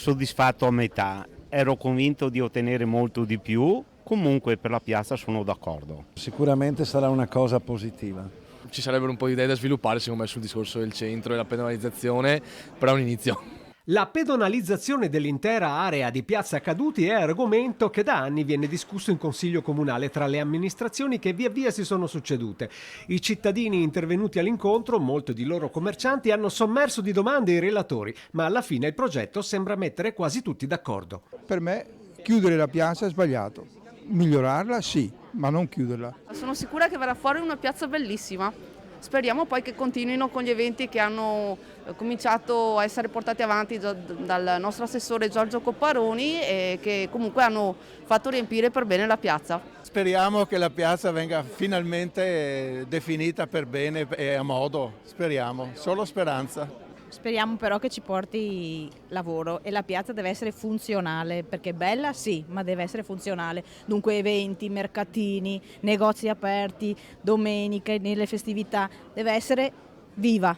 soddisfatto a metà, ero convinto di ottenere molto di più, comunque per la piazza sono d'accordo. Sicuramente sarà una cosa positiva. Ci sarebbero un po' di idee da sviluppare secondo me sul discorso del centro e la penalizzazione, però è un inizio. La pedonalizzazione dell'intera area di Piazza Caduti è argomento che da anni viene discusso in Consiglio Comunale tra le amministrazioni che via via si sono succedute. I cittadini intervenuti all'incontro, molti di loro commercianti, hanno sommerso di domande i relatori, ma alla fine il progetto sembra mettere quasi tutti d'accordo. Per me chiudere la piazza è sbagliato, migliorarla sì, ma non chiuderla. Sono sicura che verrà fuori una piazza bellissima. Speriamo poi che continuino con gli eventi che hanno cominciato a essere portati avanti dal nostro assessore Giorgio Copparoni e che comunque hanno fatto riempire per bene la piazza. Speriamo che la piazza venga finalmente definita per bene e a modo, speriamo, solo speranza. Speriamo però che ci porti lavoro e la piazza deve essere funzionale, perché bella sì, ma deve essere funzionale. Dunque eventi, mercatini, negozi aperti, domeniche, nelle festività, deve essere viva.